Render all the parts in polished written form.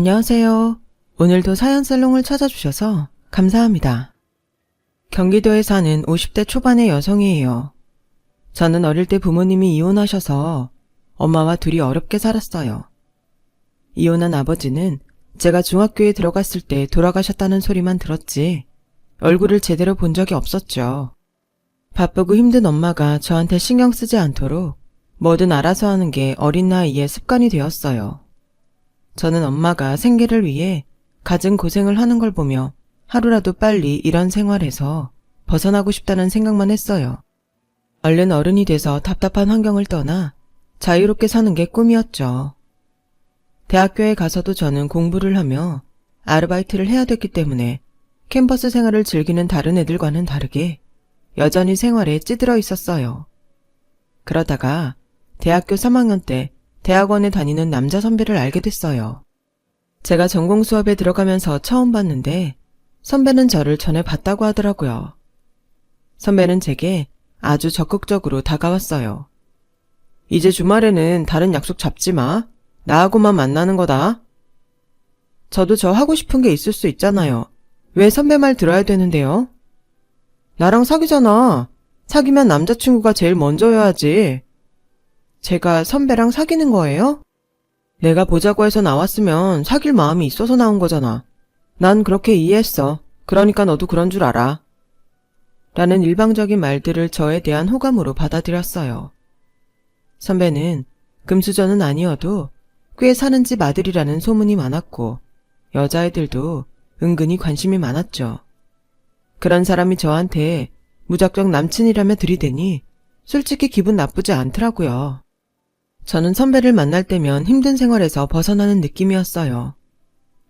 안녕하세요. 오늘도 사연살롱을 찾아주셔서 감사합니다. 경기도에 사는 50대 초반의 여성이에요. 저는 어릴 때 부모님이 이혼하셔서 엄마와 둘이 어렵게 살았어요. 이혼한 아버지는 제가 중학교에 들어갔을 때 돌아가셨다는 소리만 들었지 얼굴을 제대로 본 적이 없었죠. 바쁘고 힘든 엄마가 저한테 신경 쓰지 않도록 뭐든 알아서 하는 게 어린 나이에 습관이 되었어요. 저는 엄마가 생계를 위해 갖은 고생을 하는 걸 보며 하루라도 빨리 이런 생활에서 벗어나고 싶다는 생각만 했어요. 얼른 어른이 돼서 답답한 환경을 떠나 자유롭게 사는 게 꿈이었죠. 대학교에 가서도 저는 공부를 하며 아르바이트를 해야 됐기 때문에 캠퍼스 생활을 즐기는 다른 애들과는 다르게 여전히 생활에 찌들어 있었어요. 그러다가 대학교 3학년 때 대학원에 다니는 남자 선배를 알게 됐어요. 제가 전공 수업에 들어가면서 처음 봤는데 선배는 저를 전에 봤다고 하더라고요. 선배는 제게 아주 적극적으로 다가왔어요. 이제 주말에는 다른 약속 잡지 마. 나하고만 만나는 거다. 저도 저 하고 싶은 게 있을 수 있잖아요. 왜 선배 말 들어야 되는데요? 나랑 사귀잖아. 사귀면 남자친구가 제일 먼저여야지. 제가 선배랑 사귀는 거예요? 내가 보자고 해서 나왔으면 사귈 마음이 있어서 나온 거잖아. 난 그렇게 이해했어. 그러니까 너도 그런 줄 알아. 라는 일방적인 말들을 저에 대한 호감으로 받아들였어요. 선배는 금수저는 아니어도 꽤 사는 집 아들이라는 소문이 많았고 여자애들도 은근히 관심이 많았죠. 그런 사람이 저한테 무작정 남친이라며 들이대니 솔직히 기분 나쁘지 않더라고요. 저는 선배를 만날 때면 힘든 생활에서 벗어나는 느낌이었어요.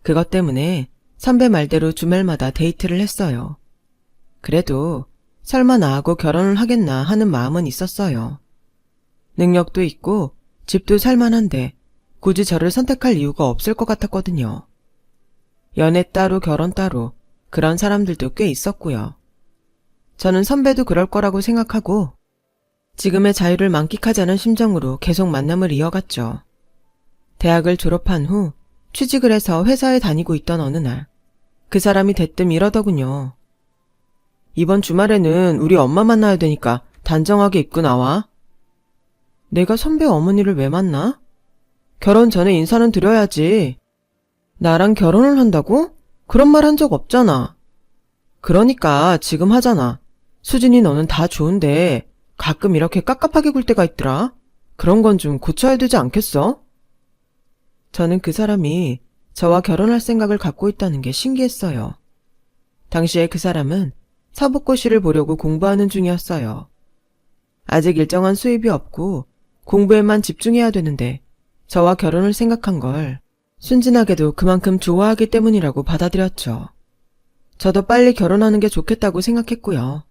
그것 때문에 선배 말대로 주말마다 데이트를 했어요. 그래도 설마 나하고 결혼을 하겠나 하는 마음은 있었어요. 능력도 있고 집도 살만한데 굳이 저를 선택할 이유가 없을 것 같았거든요. 연애 따로 결혼 따로 그런 사람들도 꽤 있었고요. 저는 선배도 그럴 거라고 생각하고 지금의 자유를 만끽하자는 심정으로 계속 만남을 이어갔죠. 대학을 졸업한 후 취직을 해서 회사에 다니고 있던 어느 날 그 사람이 대뜸 이러더군요. 이번 주말에는 우리 엄마 만나야 되니까 단정하게 입고 나와. 내가 선배 어머니를 왜 만나? 결혼 전에 인사는 드려야지. 나랑 결혼을 한다고? 그런 말 한 적 없잖아. 그러니까 지금 하잖아. 수진이 너는 다 좋은데 가끔 이렇게 깝깝하게 굴 때가 있더라. 그런 건 좀 고쳐야 되지 않겠어? 저는 그 사람이 저와 결혼할 생각을 갖고 있다는 게 신기했어요. 당시에 그 사람은 사법고시를 보려고 공부하는 중이었어요. 아직 일정한 수입이 없고 공부에만 집중해야 되는데 저와 결혼을 생각한 걸 순진하게도 그만큼 좋아하기 때문이라고 받아들였죠. 저도 빨리 결혼하는 게 좋겠다고 생각했고요.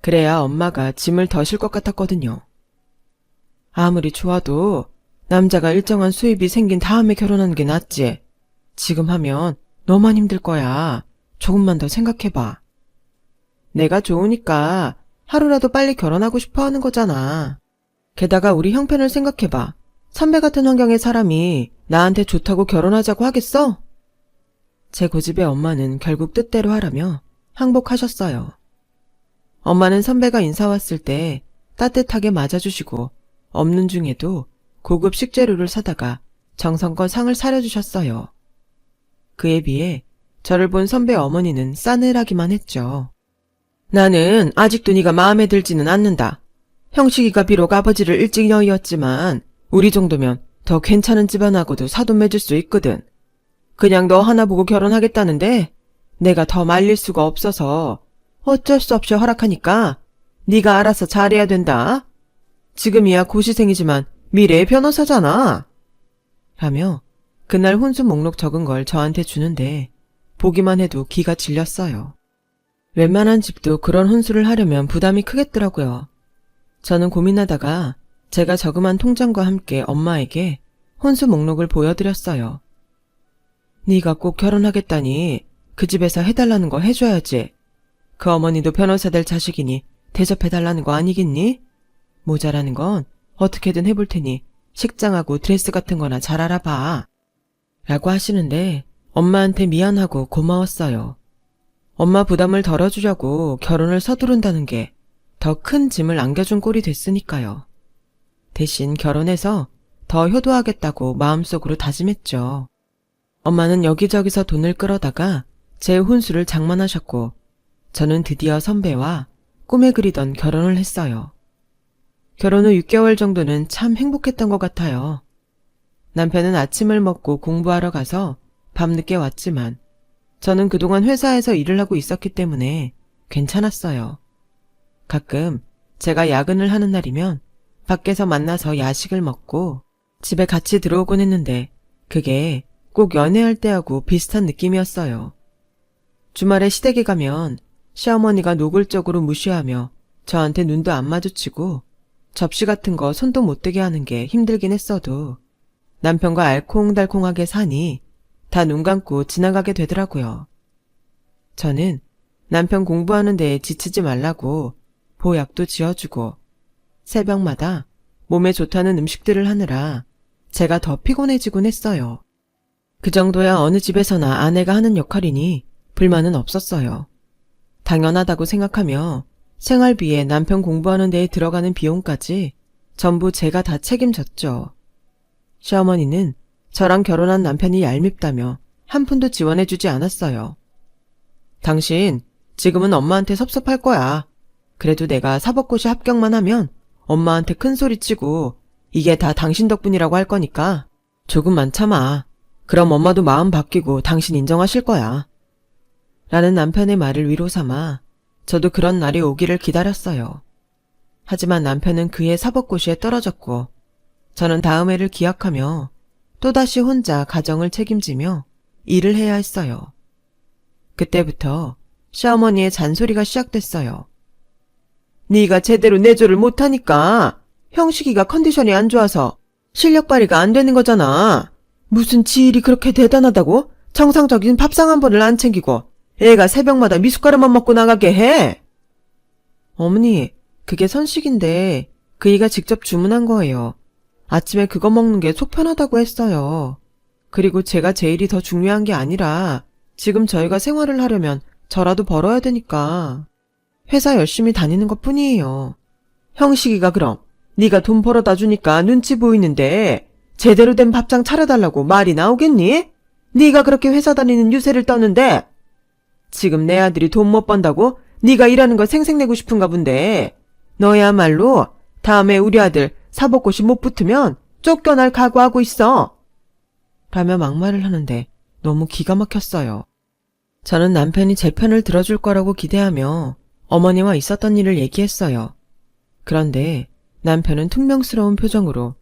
그래야 엄마가 짐을 더 실 것 같았거든요. 아무리 좋아도 남자가 일정한 수입이 생긴 다음에 결혼하는 게 낫지. 지금 하면 너만 힘들 거야. 조금만 더 생각해봐. 내가 좋으니까 하루라도 빨리 결혼하고 싶어 하는 거잖아. 게다가 우리 형편을 생각해봐. 선배 같은 환경의 사람이 나한테 좋다고 결혼하자고 하겠어? 제 고집의 엄마는 결국 뜻대로 하라며 항복하셨어요. 엄마는 선배가 인사 왔을 때 따뜻하게 맞아주시고 없는 중에도 고급 식재료를 사다가 정성껏 상을 차려주셨어요. 그에 비해 저를 본 선배 어머니는 싸늘하기만 했죠. 나는 아직도 네가 마음에 들지는 않는다. 형식이가 비록 아버지를 일찍 여의었지만 우리 정도면 더 괜찮은 집안하고도 사돈 맺을 수 있거든. 그냥 너 하나 보고 결혼하겠다는데 내가 더 말릴 수가 없어서 어쩔 수 없이 허락하니까 네가 알아서 잘해야 된다. 지금이야 고시생이지만 미래의 변호사잖아. 라며 그날 혼수 목록 적은 걸 저한테 주는데 보기만 해도 기가 질렸어요. 웬만한 집도 그런 혼수를 하려면 부담이 크겠더라고요. 저는 고민하다가 제가 저금한 통장과 함께 엄마에게 혼수 목록을 보여드렸어요. 네가 꼭 결혼하겠다니 그 집에서 해달라는 거 해줘야지. 그 어머니도 변호사 될 자식이니 대접해달라는 거 아니겠니? 모자라는 건 어떻게든 해볼 테니 식장하고 드레스 같은 거나 잘 알아봐. 라고 하시는데 엄마한테 미안하고 고마웠어요. 엄마 부담을 덜어주려고 결혼을 서두른다는 게 더 큰 짐을 안겨준 꼴이 됐으니까요. 대신 결혼해서 더 효도하겠다고 마음속으로 다짐했죠. 엄마는 여기저기서 돈을 끌어다가 제 혼수를 장만하셨고 저는 드디어 선배와 꿈에 그리던 결혼을 했어요. 결혼 후 6개월 정도는 참 행복했던 것 같아요. 남편은 아침을 먹고 공부하러 가서 밤늦게 왔지만 저는 그동안 회사에서 일을 하고 있었기 때문에 괜찮았어요. 가끔 제가 야근을 하는 날이면 밖에서 만나서 야식을 먹고 집에 같이 들어오곤 했는데 그게 꼭 연애할 때하고 비슷한 느낌이었어요. 주말에 시댁에 가면 시어머니가 노골적으로 무시하며 저한테 눈도 안 마주치고 접시 같은 거 손도 못 대게 하는 게 힘들긴 했어도 남편과 알콩달콩하게 사니 다 눈 감고 지나가게 되더라고요. 저는 남편 공부하는 데에 지치지 말라고 보약도 지어주고 새벽마다 몸에 좋다는 음식들을 하느라 제가 더 피곤해지곤 했어요. 그 정도야 어느 집에서나 아내가 하는 역할이니 불만은 없었어요. 당연하다고 생각하며 생활비에 남편 공부하는 데에 들어가는 비용까지 전부 제가 다 책임졌죠. 시어머니는 저랑 결혼한 남편이 얄밉다며 한 푼도 지원해주지 않았어요. 당신 지금은 엄마한테 섭섭할 거야. 그래도 내가 사법고시 합격만 하면 엄마한테 큰 소리 치고 이게 다 당신 덕분이라고 할 거니까 조금만 참아. 그럼 엄마도 마음 바뀌고 당신 인정하실 거야. 라는 남편의 말을 위로 삼아 저도 그런 날이 오기를 기다렸어요. 하지만 남편은 그해 사법고시에 떨어졌고 저는 다음 해를 기약하며 또다시 혼자 가정을 책임지며 일을 해야 했어요. 그때부터 시어머니의 잔소리가 시작됐어요. 네가 제대로 내조를 못하니까 형식이가 컨디션이 안 좋아서 실력 발휘가 안 되는 거잖아. 무슨 지일이 그렇게 대단하다고 정상적인 밥상 한 번을 안 챙기고 애가 새벽마다 미숫가루만 먹고 나가게 해. 어머니, 그게 선식인데 그이가 직접 주문한 거예요. 아침에 그거 먹는 게 속 편하다고 했어요. 그리고 제가 제일이 더 중요한 게 아니라 지금 저희가 생활을 하려면 저라도 벌어야 되니까 회사 열심히 다니는 것 뿐이에요. 형식이가 그럼 네가 돈 벌어다 주니까 눈치 보이는데 제대로 된 밥상 차려달라고 말이 나오겠니? 네가 그렇게 회사 다니는 유세를 떠는데 지금 내 아들이 돈 못 번다고 네가 일하는 걸 생색내고 싶은가 본데 너야말로 다음에 우리 아들 사법고시 못 붙으면 쫓겨날 각오하고 있어. 라며 막말을 하는데 너무 기가 막혔어요. 저는 남편이 제 편을 들어줄 거라고 기대하며 어머니와 있었던 일을 얘기했어요. 그런데 남편은 퉁명스러운 표정으로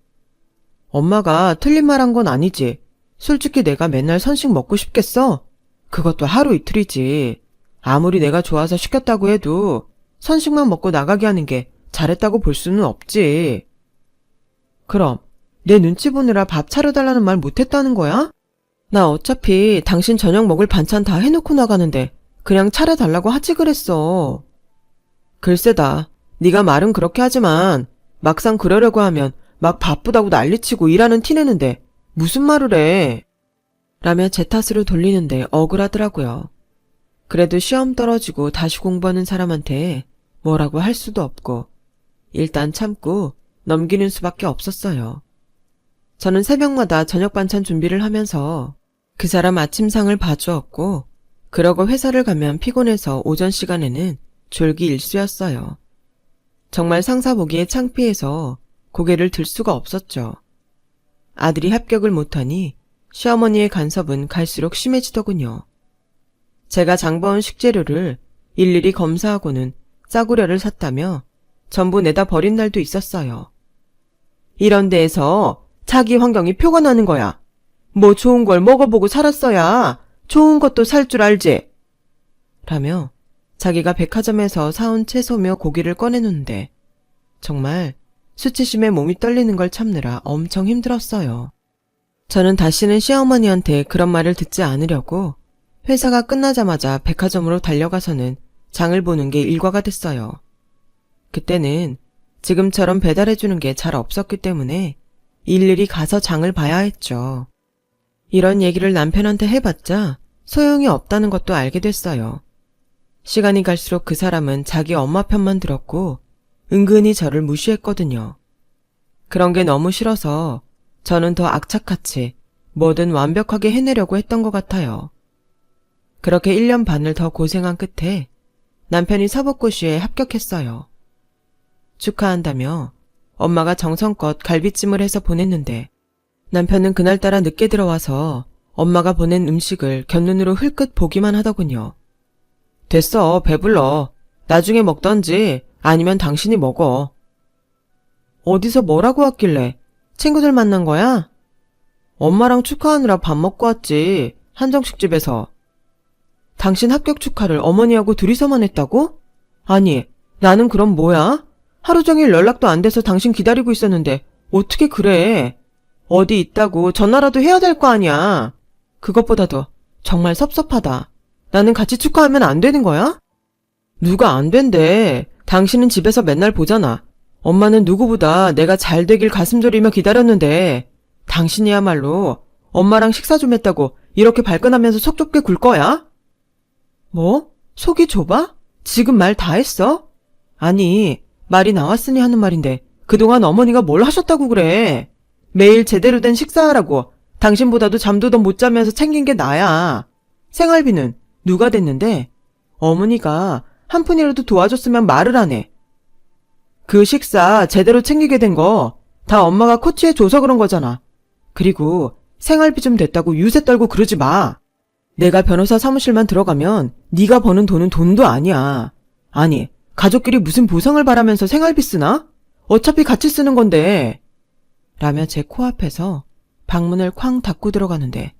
엄마가 틀린 말 한 건 아니지. 솔직히 내가 맨날 선식 먹고 싶겠어? 그것도 하루 이틀이지. 아무리 내가 좋아서 시켰다고 해도 선식만 먹고 나가게 하는 게 잘했다고 볼 수는 없지. 그럼 내 눈치 보느라 밥 차려달라는 말 못했다는 거야? 나 어차피 당신 저녁 먹을 반찬 다 해놓고 나가는데 그냥 차려달라고 하지 그랬어. 글쎄다. 네가 말은 그렇게 하지만 막상 그러려고 하면 막 바쁘다고 난리치고 일하는 티내는데 무슨 말을 해. 라며 제 탓으로 돌리는데 억울하더라고요. 그래도 시험 떨어지고 다시 공부하는 사람한테 뭐라고 할 수도 없고 일단 참고 넘기는 수밖에 없었어요. 저는 새벽마다 저녁 반찬 준비를 하면서 그 사람 아침상을 봐주었고 그러고 회사를 가면 피곤해서 오전 시간에는 졸기 일쑤였어요. 정말 상사 보기에 창피해서 고개를 들 수가 없었죠. 아들이 합격을 못하니 시어머니의 간섭은 갈수록 심해지더군요. 제가 장봐온 식재료를 일일이 검사하고는 싸구려를 샀다며 전부 내다 버린 날도 있었어요. 이런 데에서 자기 환경이 표가 나는 거야. 뭐 좋은 걸 먹어보고 살았어야 좋은 것도 살 줄 알지. 라며 자기가 백화점에서 사온 채소며 고기를 꺼내놓는데 정말 수치심에 몸이 떨리는 걸 참느라 엄청 힘들었어요. 저는 다시는 시어머니한테 그런 말을 듣지 않으려고 회사가 끝나자마자 백화점으로 달려가서는 장을 보는 게 일과가 됐어요. 그때는 지금처럼 배달해주는 게 잘 없었기 때문에 일일이 가서 장을 봐야 했죠. 이런 얘기를 남편한테 해봤자 소용이 없다는 것도 알게 됐어요. 시간이 갈수록 그 사람은 자기 엄마 편만 들었고 은근히 저를 무시했거든요. 그런 게 너무 싫어서 저는 더 악착같이 뭐든 완벽하게 해내려고 했던 것 같아요. 그렇게 1년 반을 더 고생한 끝에 남편이 사법고시에 합격했어요. 축하한다며 엄마가 정성껏 갈비찜을 해서 보냈는데 남편은 그날따라 늦게 들어와서 엄마가 보낸 음식을 곁눈으로 흘끗 보기만 하더군요. 됐어, 배불러. 나중에 먹던지 아니면 당신이 먹어. 어디서 뭐라고 왔길래? 친구들 만난 거야? 엄마랑 축하하느라 밥 먹고 왔지. 한정식 집에서. 당신 합격 축하를 어머니하고 둘이서만 했다고? 아니, 나는 그럼 뭐야? 하루 종일 연락도 안 돼서 당신 기다리고 있었는데 어떻게 그래? 어디 있다고 전화라도 해야 될 거 아니야. 그것보다도 정말 섭섭하다. 나는 같이 축하하면 안 되는 거야? 누가 안 된대. 당신은 집에서 맨날 보잖아. 엄마는 누구보다 내가 잘 되길 가슴 졸이며 기다렸는데 당신이야말로 엄마랑 식사 좀 했다고 이렇게 발끈하면서 속 좁게 굴 거야? 뭐? 속이 좁아? 지금 말 다 했어? 아니, 말이 나왔으니 하는 말인데 그동안 어머니가 뭘 하셨다고 그래? 매일 제대로 된 식사하라고 당신보다도 잠도 더 못 자면서 챙긴 게 나야. 생활비는 누가 댔는데 어머니가 한 푼이라도 도와줬으면 말을 안 해. 그 식사 제대로 챙기게 된 거 다 엄마가 코치해 줘서 그런 거잖아. 그리고 생활비 좀 됐다고 유세 떨고 그러지 마. 내가 변호사 사무실만 들어가면 네가 버는 돈은 돈도 아니야. 아니, 가족끼리 무슨 보상을 바라면서 생활비 쓰나? 어차피 같이 쓰는 건데. 라며 제 코앞에서 방문을 쾅 닫고 들어가는데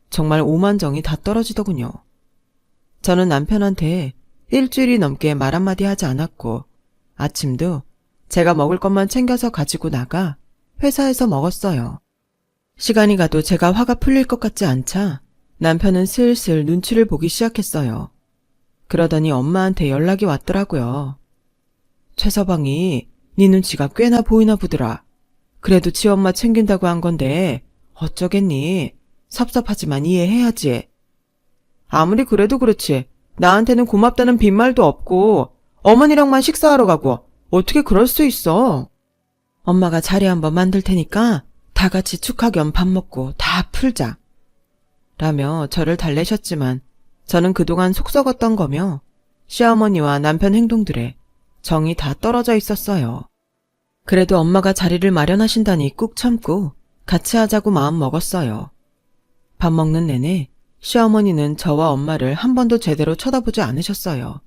정말 오만정이 다 떨어지더군요. 저는 남편한테 일주일이 넘게 말 한마디 하지 않았고 아침도 제가 먹을 것만 챙겨서 가지고 나가 회사에서 먹었어요. 시간이 가도 제가 화가 풀릴 것 같지 않자 남편은 슬슬 눈치를 보기 시작했어요. 그러더니 엄마한테 연락이 왔더라고요. 최서방이 네 눈치가 꽤나 보이나 보더라. 그래도 지 엄마 챙긴다고 한 건데 어쩌겠니? 섭섭하지만 이해해야지. 아무리 그래도 그렇지. 나한테는 고맙다는 빈말도 없고 어머니랑만 식사하러 가고 어떻게 그럴 수 있어. 엄마가 자리 한번 만들 테니까 다 같이 축하 겸 밥 먹고 다 풀자. 라며 저를 달래셨지만 저는 그동안 속 썩었던 거며 시어머니와 남편 행동들에 정이 다 떨어져 있었어요. 그래도 엄마가 자리를 마련하신다니 꾹 참고 같이 하자고 마음 먹었어요. 밥 먹는 내내 시어머니는 저와 엄마를 한 번도 제대로 쳐다보지 않으셨어요.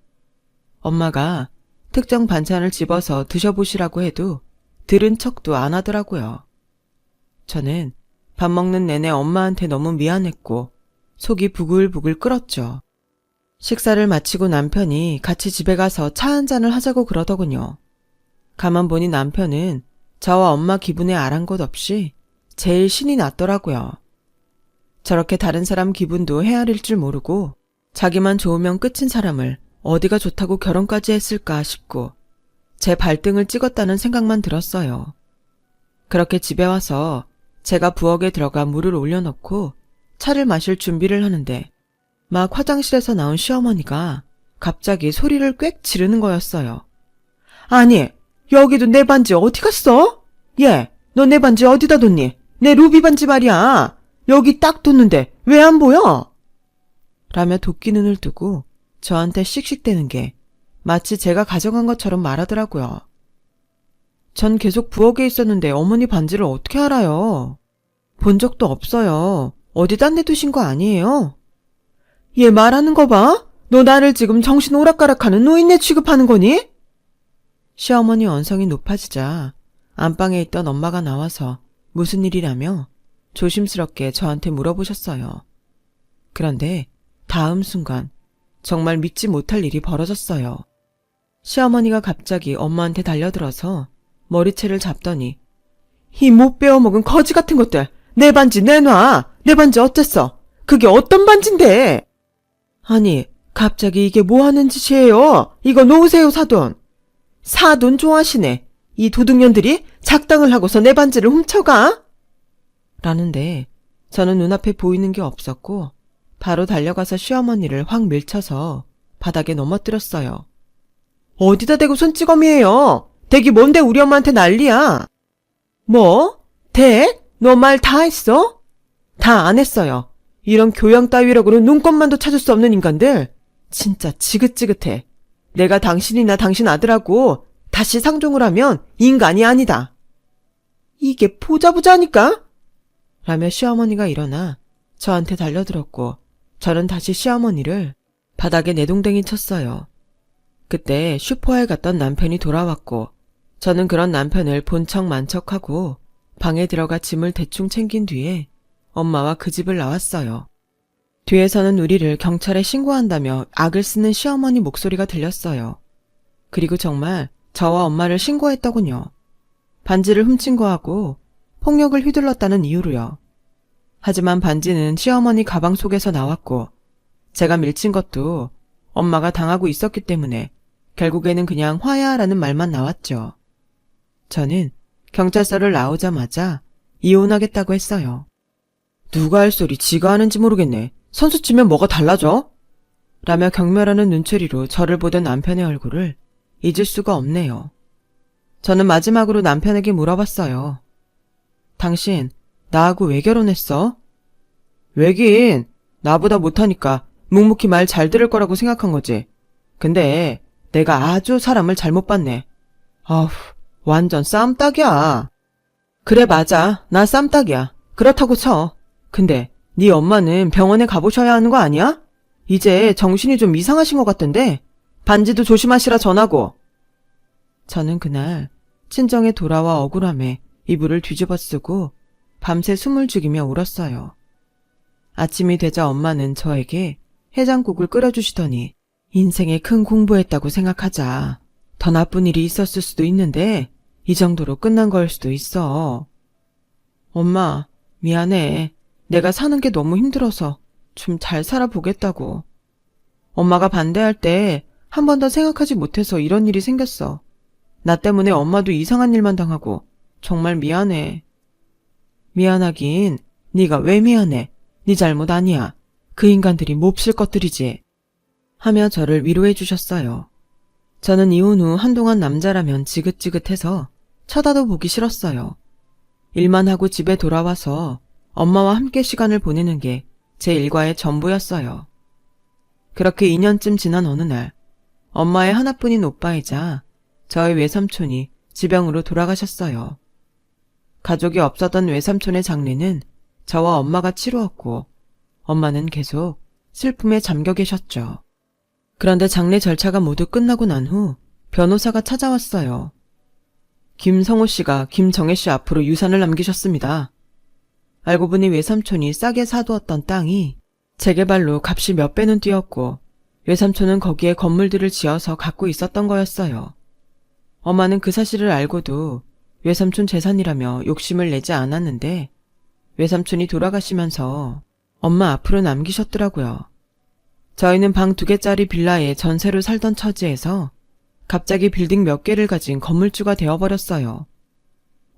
엄마가 특정 반찬을 집어서 드셔보시라고 해도 들은 척도 안 하더라고요. 저는 밥 먹는 내내 엄마한테 너무 미안했고 속이 부글부글 끓었죠. 식사를 마치고 남편이 같이 집에 가서 차 한잔을 하자고 그러더군요. 가만 보니 남편은 저와 엄마 기분에 아랑곳 없이 제일 신이 났더라고요. 저렇게 다른 사람 기분도 헤아릴 줄 모르고 자기만 좋으면 끝인 사람을 어디가 좋다고 결혼까지 했을까 싶고 제 발등을 찍었다는 생각만 들었어요. 그렇게 집에 와서 제가 부엌에 들어가 물을 올려놓고 차를 마실 준비를 하는데 막 화장실에서 나온 시어머니가 갑자기 소리를 꽥 지르는 거였어요. 아니, 여기도 내 반지 어디 갔어? 얘, 너 내 반지 어디다 뒀니? 내 루비 반지 말이야. 여기 딱 뒀는데 왜 안 보여? 라며 도끼 눈을 뜨고 저한테 씩씩대는 게 마치 제가 가져간 것처럼 말하더라고요. 전 계속 부엌에 있었는데 어머니 반지를 어떻게 알아요? 본 적도 없어요. 어디 딴 데 두신 거 아니에요? 얘 말하는 거 봐? 너 나를 지금 정신 오락가락하는 노인네 취급하는 거니? 시어머니 언성이 높아지자 안방에 있던 엄마가 나와서 무슨 일이라며 조심스럽게 저한테 물어보셨어요. 그런데 다음 순간 정말 믿지 못할 일이 벌어졌어요. 시어머니가 갑자기 엄마한테 달려들어서 머리채를 잡더니 이 못 빼어먹은 거지 같은 것들 내 반지 내놔. 내 반지 어쨌어? 그게 어떤 반지인데? 아니 갑자기 이게 뭐하는 짓이에요? 이거 놓으세요 사돈. 사돈 좋아하시네. 이 도둑년들이 작당을 하고서 내 반지를 훔쳐가? 라는데 저는 눈앞에 보이는 게 없었고 바로 달려가서 시어머니를 확 밀쳐서 바닥에 넘어뜨렸어요. 어디다 대고 손찌검이에요? 댁이 뭔데 우리 엄마한테 난리야? 뭐? 댁? 너 말 다 했어? 다 안 했어요. 이런 교양 따위라고는 눈꼽만도 찾을 수 없는 인간들. 진짜 지긋지긋해. 내가 당신이나 당신 아들하고 다시 상종을 하면 인간이 아니다. 이게 보자보자니까? 라며 시어머니가 일어나 저한테 달려들었고 저는 다시 시어머니를 바닥에 내동댕이 쳤어요. 그때 슈퍼에 갔던 남편이 돌아왔고 저는 그런 남편을 본 척 만척하고 방에 들어가 짐을 대충 챙긴 뒤에 엄마와 그 집을 나왔어요. 뒤에서는 우리를 경찰에 신고한다며 악을 쓰는 시어머니 목소리가 들렸어요. 그리고 정말 저와 엄마를 신고했더군요. 반지를 훔친 거하고 폭력을 휘둘렀다는 이유로요. 하지만 반지는 시어머니 가방 속에서 나왔고 제가 밀친 것도 엄마가 당하고 있었기 때문에 결국에는 그냥 화해하라는 말만 나왔죠. 저는 경찰서를 나오자마자 이혼하겠다고 했어요. 누가 할 소리 지가 하는지 모르겠네. 선수 치면 뭐가 달라져? 라며 경멸하는 눈초리로 저를 보던 남편의 얼굴을 잊을 수가 없네요. 저는 마지막으로 남편에게 물어봤어요. 당신 나하고 왜 결혼했어? 왜긴 나보다 못하니까 묵묵히 말 잘 들을 거라고 생각한 거지. 근데 내가 아주 사람을 잘못 봤네. 아우, 완전 쌈딱이야. 그래 맞아. 나 쌈딱이야. 그렇다고 쳐. 근데 네 엄마는 병원에 가보셔야 하는 거 아니야? 이제 정신이 좀 이상하신 것 같던데. 반지도 조심하시라 전하고. 저는 그날 친정에 돌아와 억울함에 이불을 뒤집어 쓰고 밤새 숨을 죽이며 울었어요. 아침이 되자 엄마는 저에게 해장국을 끓여주시더니 인생에 큰 공부했다고 생각하자. 더 나쁜 일이 있었을 수도 있는데 이 정도로 끝난 걸 수도 있어. 엄마, 미안해. 내가 사는 게 너무 힘들어서 좀 잘 살아보겠다고. 엄마가 반대할 때 한 번 더 생각하지 못해서 이런 일이 생겼어. 나 때문에 엄마도 이상한 일만 당하고 정말 미안해. 미안하긴 네가 왜 미안해. 네 잘못 아니야. 그 인간들이 몹쓸 것들이지. 하며 저를 위로해 주셨어요. 저는 이혼 후 한동안 남자라면 지긋지긋해서 쳐다도 보기 싫었어요. 일만 하고 집에 돌아와서 엄마와 함께 시간을 보내는 게 제 일과의 전부였어요. 그렇게 2년쯤 지난 어느 날 엄마의 하나뿐인 오빠이자 저의 외삼촌이 지병으로 돌아가셨어요. 가족이 없었던 외삼촌의 장례는 저와 엄마가 치루었고 엄마는 계속 슬픔에 잠겨 계셨죠. 그런데 장례 절차가 모두 끝나고 난 후 변호사가 찾아왔어요. 김성호 씨가 김정혜 씨 앞으로 유산을 남기셨습니다. 알고 보니 외삼촌이 싸게 사두었던 땅이 재개발로 값이 몇 배는 뛰었고 외삼촌은 거기에 건물들을 지어서 갖고 있었던 거였어요. 엄마는 그 사실을 알고도 외삼촌 재산이라며 욕심을 내지 않았는데 외삼촌이 돌아가시면서 엄마 앞으로 남기셨더라고요. 저희는 방 2개짜리 빌라에 전세로 살던 처지에서 갑자기 빌딩 몇 개를 가진 건물주가 되어버렸어요.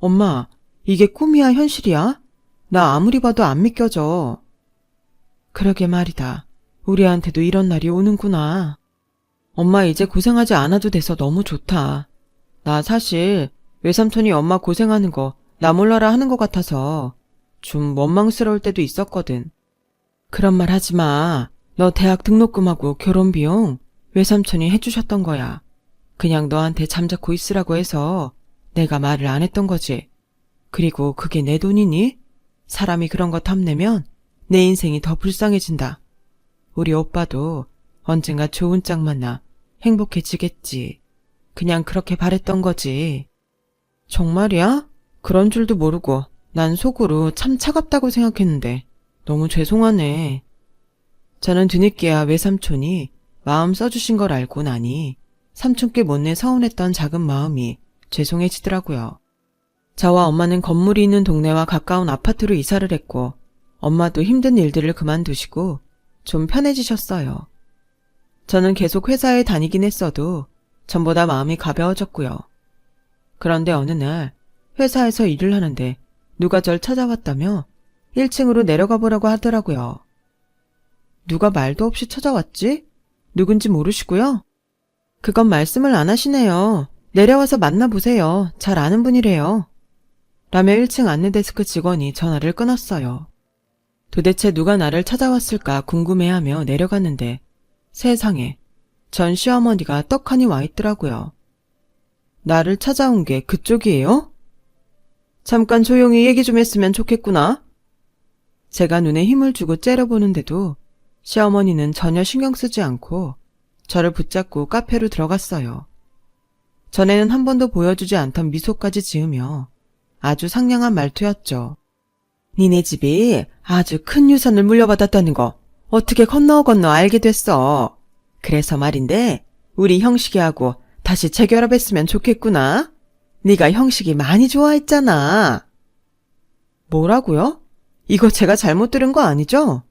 엄마, 이게 꿈이야 현실이야? 나 아무리 봐도 안 믿겨져. 그러게 말이다. 우리한테도 이런 날이 오는구나. 엄마 이제 고생하지 않아도 돼서 너무 좋다. 나 사실 외삼촌이 엄마 고생하는 거 나 몰라라 하는 것 같아서 좀 원망스러울 때도 있었거든. 그런 말 하지 마. 너 대학 등록금하고 결혼비용 외삼촌이 해주셨던 거야. 그냥 너한테 잠자코 있으라고 해서 내가 말을 안 했던 거지. 그리고 그게 내 돈이니? 사람이 그런 거 탐내면 내 인생이 더 불쌍해진다. 우리 오빠도 언젠가 좋은 짝 만나 행복해지겠지. 그냥 그렇게 바랬던 거지. 정말이야? 그런 줄도 모르고 난 속으로 참 차갑다고 생각했는데 너무 죄송하네. 저는 뒤늦게야 외삼촌이 마음 써주신 걸 알고 나니 삼촌께 못내 서운했던 작은 마음이 죄송해지더라고요. 저와 엄마는 건물이 있는 동네와 가까운 아파트로 이사를 했고 엄마도 힘든 일들을 그만두시고 좀 편해지셨어요. 저는 계속 회사에 다니긴 했어도 전보다 마음이 가벼워졌고요. 그런데 어느 날 회사에서 일을 하는데 누가 절 찾아왔다며 1층으로 내려가 보라고 하더라고요. 누가 말도 없이 찾아왔지? 누군지 모르시고요? 그건 말씀을 안 하시네요. 내려와서 만나보세요. 잘 아는 분이래요. 라며 1층 안내데스크 직원이 전화를 끊었어요. 도대체 누가 나를 찾아왔을까 궁금해하며 내려갔는데 세상에 전 시어머니가 떡하니 와 있더라고요. 나를 찾아온 게 그쪽이에요? 잠깐 조용히 얘기 좀 했으면 좋겠구나. 제가 눈에 힘을 주고 째려보는데도 시어머니는 전혀 신경 쓰지 않고 저를 붙잡고 카페로 들어갔어요. 전에는 한 번도 보여주지 않던 미소까지 지으며 아주 상냥한 말투였죠. 니네 집이 아주 큰 유산을 물려받았다는 거 어떻게 건너 알게 됐어. 그래서 말인데 우리 형식이하고 다시 재결합했으면 좋겠구나. 네가 형식이 많이 좋아했잖아. 뭐라고요? 이거 제가 잘못 들은 거 아니죠?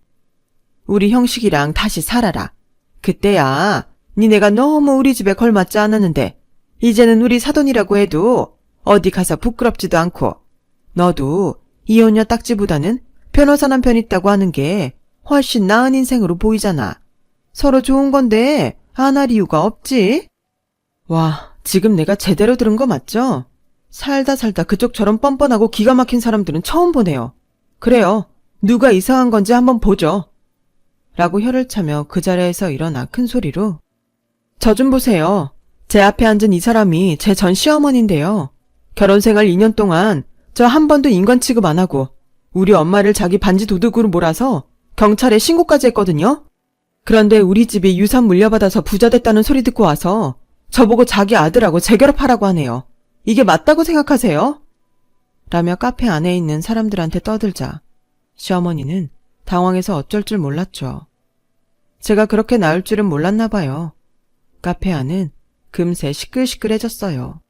우리 형식이랑 다시 살아라. 그때야 니네가 너무 우리 집에 걸맞지 않았는데 이제는 우리 사돈이라고 해도 어디 가서 부끄럽지도 않고 너도 이혼녀 딱지보다는 변호사 남편 있다고 하는 게 훨씬 나은 인생으로 보이잖아. 서로 좋은 건데 안 할 이유가 없지? 와, 지금 내가 제대로 들은 거 맞죠? 살다 그쪽처럼 뻔뻔하고 기가 막힌 사람들은 처음 보네요. 그래요. 누가 이상한 건지 한번 보죠. 라고 혀를 차며 그 자리에서 일어나 큰 소리로 저 좀 보세요. 제 앞에 앉은 이 사람이 제 전 시어머니인데요. 결혼생활 2년 동안 저 한 번도 인간 취급 안 하고 우리 엄마를 자기 반지 도둑으로 몰아서 경찰에 신고까지 했거든요. 그런데 우리 집이 유산 물려받아서 부자 됐다는 소리 듣고 와서 저보고 자기 아들하고 재결합하라고 하네요. 이게 맞다고 생각하세요? 라며 카페 안에 있는 사람들한테 떠들자 시어머니는 당황해서 어쩔 줄 몰랐죠. 제가 그렇게 나올 줄은 몰랐나 봐요. 카페 안은 금세 시끌시끌해졌어요.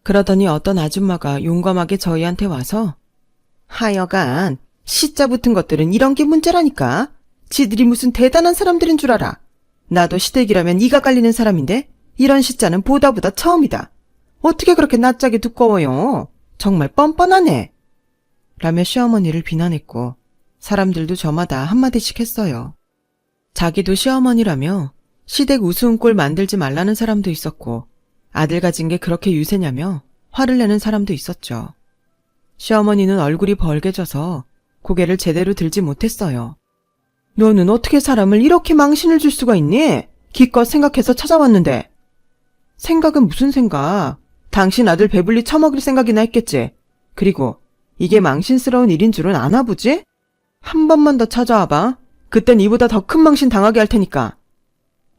그러더니 어떤 아줌마가 용감하게 저희한테 와서 하여간 시자 붙은 것들은 이런 게 문제라니까. 지들이 무슨 대단한 사람들인 줄 알아. 나도 시댁이라면 이가 깔리는 사람인데 이런 시자는 보다 처음이다. 어떻게 그렇게 낯짝이 두꺼워요. 정말 뻔뻔하네. 라며 시어머니를 비난했고 사람들도 저마다 한마디씩 했어요. 자기도 시어머니라며 시댁 우스운 꼴 만들지 말라는 사람도 있었고 아들 가진 게 그렇게 유세냐며 화를 내는 사람도 있었죠. 시어머니는 얼굴이 벌개져서 고개를 제대로 들지 못했어요. 너는 어떻게 사람을 이렇게 망신을 줄 수가 있니? 기껏 생각해서 찾아왔는데. 생각은 무슨 생각? 당신 아들 배불리 처먹일 생각이나 했겠지. 그리고 이게 망신스러운 일인 줄은 아나 보지? 한 번만 더 찾아와봐. 그땐 이보다 더 큰 망신 당하게 할 테니까.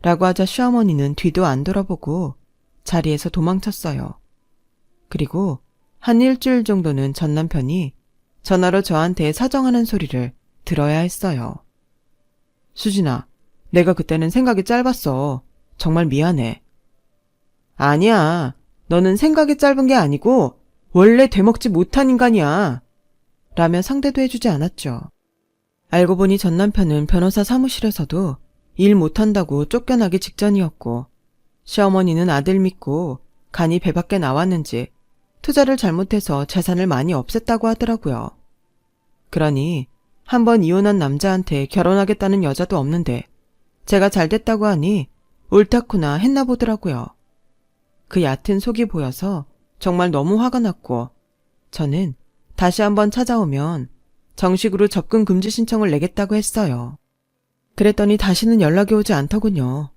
라고 하자 시어머니는 뒤도 안 돌아보고 자리에서 도망쳤어요. 그리고 한 일주일 정도는 전 남편이 전화로 저한테 사정하는 소리를 들어야 했어요. 수진아, 내가 그때는 생각이 짧았어. 정말 미안해. 아니야. 너는 생각이 짧은 게 아니고 원래 되먹지 못한 인간이야. 라며 상대도 해주지 않았죠. 알고 보니 전 남편은 변호사 사무실에서도 일 못한다고 쫓겨나기 직전이었고 시어머니는 아들 믿고 간이 배 밖에 나왔는지 투자를 잘못해서 재산을 많이 없앴다고 하더라고요. 그러니 한 번 이혼한 남자한테 결혼하겠다는 여자도 없는데 제가 잘됐다고 하니 옳다구나 했나 보더라고요. 그 얕은 속이 보여서 정말 너무 화가 났고 저는 다시 한번 찾아오면 정식으로 접근 금지 신청을 내겠다고 했어요. 그랬더니 다시는 연락이 오지 않더군요.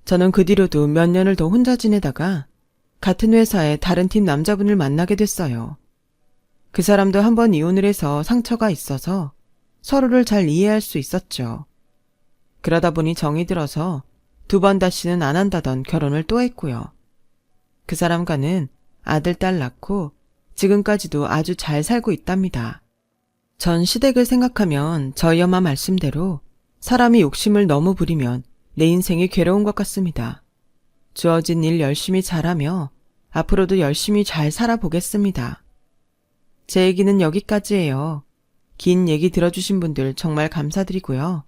저는 그 뒤로도 몇 년을 더 혼자 지내다가 같은 회사의 다른 팀 남자분을 만나게 됐어요. 그 사람도 한 번 이혼을 해서 상처가 있어서 서로를 잘 이해할 수 있었죠. 그러다 보니 정이 들어서 2번 다시는 안 한다던 결혼을 또 했고요. 그 사람과는 아들, 딸 낳고 지금까지도 아주 잘 살고 있답니다. 전 시댁을 생각하면 저희 엄마 말씀대로 사람이 욕심을 너무 부리면 내 인생이 괴로운 것 같습니다. 주어진 일 열심히 잘하며 앞으로도 열심히 잘 살아보겠습니다. 제 얘기는 여기까지예요. 긴 얘기 들어주신 분들 정말 감사드리고요.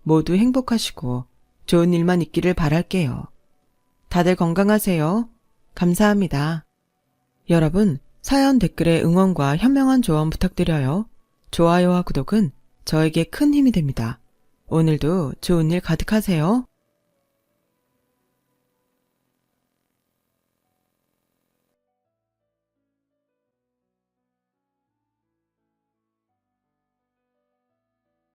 모두 행복하시고 좋은 일만 있기를 바랄게요. 다들 건강하세요. 감사합니다. 여러분, 사연 댓글에 응원과 현명한 조언 부탁드려요. 좋아요와 구독은 저에게 큰 힘이 됩니다. 오늘도 좋은 일 가득하세요.